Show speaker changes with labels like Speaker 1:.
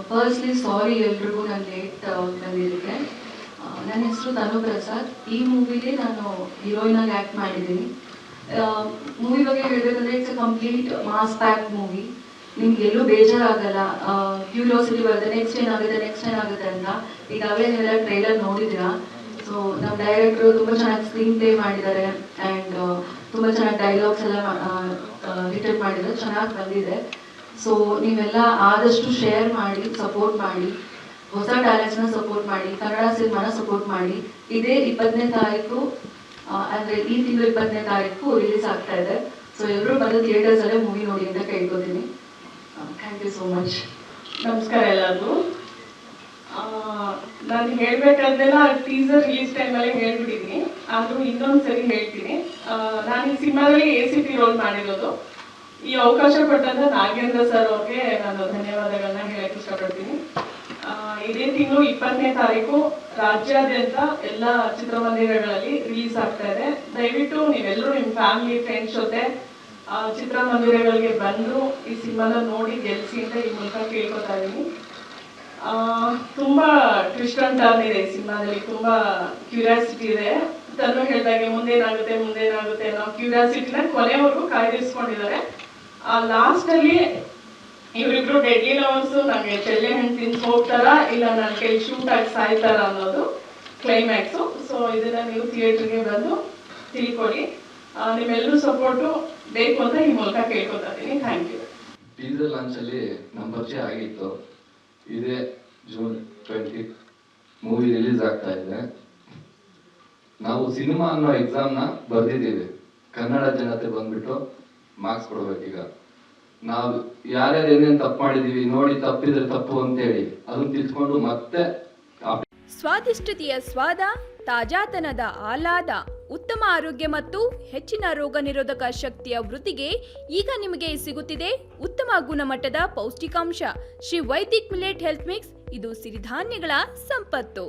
Speaker 1: Firstly ಸಾರಿ ಎಲ್ರಿಗೂ ನಾನು late ಬಂದಿದ್ದಕ್ಕೆ. ನನ್ನ ಹೆಸರು ತನು ಪ್ರಸಾದ್. ಈ ಮೂವಿಲಿ ನಾನು ಹೀರೋಯಿನ್ ಆಗಿ ಆ್ಯಕ್ಟ್ ಮಾಡಿದ್ದೀನಿ. ಮೂವಿ ಬಗ್ಗೆ ಹೇಳಬೇಕಂದ್ರೆ it's a complete mass pack movie. ನಿಮ್ಗೆ ಎಲ್ಲೂ ಬೇಜಾರಾಗಲ್ಲ. ಕ್ಯೂರಿಯಾಸಿಟಿ ಬರುತ್ತೆ, ನೆಕ್ಸ್ಟ್ ಏನಾಗುತ್ತೆ ಅಂತ. ಈಗಾಗಲೇ ನೀವೆಲ್ಲ ಟ್ರೈಲರ್ ನೋಡಿದ್ದೀರಾ. ಸೊ ನಮ್ಮ ಡೈರೆಕ್ಟ್ರು ತುಂಬ ಚೆನ್ನಾಗಿ ಸ್ಕ್ರೀನ್ ಪ್ಲೇ ಮಾಡಿದ್ದಾರೆ ಆ್ಯಂಡ್ ತುಂಬ ಚೆನ್ನಾಗಿ ಡೈಲಾಗ್ಸ್ ಎಲ್ಲ ರಿಟರ್ನ್ ಮಾಡಿದ್ದಾರೆ, ಚೆನ್ನಾಗಿ ಬಂದಿದೆ. ಸೊ ನೀವೆಲ್ಲ ಆದಷ್ಟು ಶೇರ್ ಮಾಡಿ, ಸಪೋರ್ಟ್ ಮಾಡಿ, ಹೊಸ ಟ್ಯಾಲೆಂಟ್ಸ್ನ ಸಪೋರ್ಟ್ ಮಾಡಿ, ಕನ್ನಡ ಸಿನಿಮಾನ ಸಪೋರ್ಟ್ ಮಾಡಿ. ಇದೇ 20ನೇ ತಾರೀಕು, ಅಂದರೆ ಈ ತಿಂಗಳು 20ನೇ ತಾರೀಕು ರಿಲೀಸ್ ಆಗ್ತಾ ಇದೆ. ಸೊ ಎಲ್ಲರೂ ಬಂದು ಥಿಯೇಟರ್ಸಲ್ಲೇ ಮೂವಿ ನೋಡಿ ಅಂತ ಕೇಳ್ಕೊತೀನಿ. Thank you so much.
Speaker 2: ನಮಸ್ಕಾರ ಎಲ್ಲರಿಗೂ. ನಾನು ಹೇಳ್ಬೇಕಾದ್ದೆಲ್ಲ ಟೀಸರ್ ರಿಲೀಸ್ ಟೈಮಲ್ಲಿ ಹೇಳ್ಬಿಟ್ಟಿದ್ದೀನಿ, ಆದರೂ ಇನ್ನೊಂದು ಸರಿ ಹೇಳ್ತೀನಿ. ನಾನು ಈ ಸಿನಿಮಾದಲ್ಲಿ ACP ರೋಲ್ ಮಾಡಿರೋದು. ಈ ಅವಕಾಶ ಕೊಟ್ಟಂತ ನಾಗೇಂದ್ರ ಸರ್ ಅವ್ರಿಗೆ ನಾನು ಧನ್ಯವಾದಗಳನ್ನ ಹೇಳಕ್ಕೆ ಇಷ್ಟಪಡ್ತೀನಿ. ಇದೇ ತಿಂಗಳು 20ನೇ ತಾರೀಕು ರಾಜ್ಯಾದ್ಯಂತ ಎಲ್ಲ ಚಿತ್ರಮಂದಿರಗಳಲ್ಲಿ ರಿಲೀಸ್ ಆಗ್ತಾ ಇದೆ. ದಯವಿಟ್ಟು ನೀವೆಲ್ಲರೂ ನಿಮ್ಮ ಫ್ಯಾಮಿಲಿ ಫ್ರೆಂಡ್ಸ್ ಜೊತೆ ಚಿತ್ರಮಂದಿರಗಳಿಗೆ ಬಂದು ಈ ಸಿನಿಮಾನ ನೋಡಿ ಗೆಲ್ಲಿಸಿ ಅಂತ ಈ ಮೂಲಕ ಕೇಳ್ಕೊತಾ ಇದ್ದೀನಿ. ತುಂಬ ಟ್ವಿಸ್ಟ್ ಅಂಡ್ ಟರ್ನ್ ಇದೆ ಈ ಸಿನಿಮಾದಲ್ಲಿ, ತುಂಬ ಕ್ಯೂರಿಯಾಸಿಟಿ ಇದೆ. ತನು ಹೇಳಿದಾಗೆ ಮುಂದೇನಾಗುತ್ತೆ ಅನ್ನೋ ಕ್ಯೂರಿಯಾಸಿಟಿನ ಕೊನೆವರೆಗೂ ಕಾಯ್ದಿರಿಸ್ಕೊಂಡಿದ್ದಾರೆ. ಲಾಸ್ಟಲ್ಲಿ ಇವರಿಬ್ರು ಡೆಡ್ಲಿ ಲವರ್ಸು ನನಗೆ ಚೆಲ್ಲೆ ಹಣ್ಣು ತಿನ್ಸಿ ಹೋಗ್ತಾರ, ಇಲ್ಲ ನನ್ನ ಕೈ ಶೂಟ್ ಆಗಿ ಸಾಯ್ತಾರ ಅನ್ನೋದು ಕ್ಲೈಮ್ಯಾಕ್ಸು. ಸೊ ಇದನ್ನ ನೀವು ಥಿಯೇಟ್ರಿಗೆ ಬಂದು ತಿಳ್ಕೊಳ್ಳಿ. ನಿಮ್ಮೆಲ್ಲರೂ ಸಪೋರ್ಟು ಬೇಕು ಅಂತ ಈ ಮೂಲಕ ಕೇಳ್ಕೊತಾ ಇದ್ದೀನಿ. Thank you.
Speaker 3: ಟೀಸರ್ ಲಾಂಚಲ್ಲಿ ನಮ್ಮ ಪರಿಚಯ ಆಗಿತ್ತು. ಇದೇ June 20 ಮೂವಿ ರಿಲೀಸ್ ಆಗ್ತಾ ಇದೆ. ನಾವು ಸಿನಿಮಾ ಅನ್ನೋ ಎಕ್ಸಾಮ್ನ ಬರ್ದಿದ್ದೀವಿ. ಕನ್ನಡ ಜನತೆ ಬಂದ್ಬಿಟ್ಟು ಮಾರ್ಕ್ಸ್ ಕೊಡ್ಬೇಕೀಗ. ನಾವು ಯಾರ್ಯಾರು ಏನೇನು ತಪ್ಪು ಮಾಡಿದೀವಿ ನೋಡಿ, ತಪ್ಪಿದ್ರೆ ತಪ್ಪು ಅಂತೇಳಿ ಅದನ್ನ ತಿಳ್ಕೊಂಡು ಮತ್ತೆ
Speaker 4: ಸ್ವಾದಿಷ್ಟತೆಯ ಸ್ವಾದ, ತಾಜಾತನದ ಆಹ್ಲಾದ, ಉತ್ತಮ ಆರೋಗ್ಯ ಮತ್ತು ಹೆಚ್ಚಿನ ರೋಗ ನಿರೋಧಕ ಶಕ್ತಿಯ ವೃದ್ಧಿಗೆ ಈಗ ನಿಮಗೆ ಸಿಗುತ್ತಿದೆ ಉತ್ತಮ ಗುಣಮಟ್ಟದ ಪೌಷ್ಟಿಕಾಂಶ. Shri Vaidik millet health mix. ಇದು ಸಿರಿಧಾನ್ಯಗಳ ಸಂಪತ್ತು.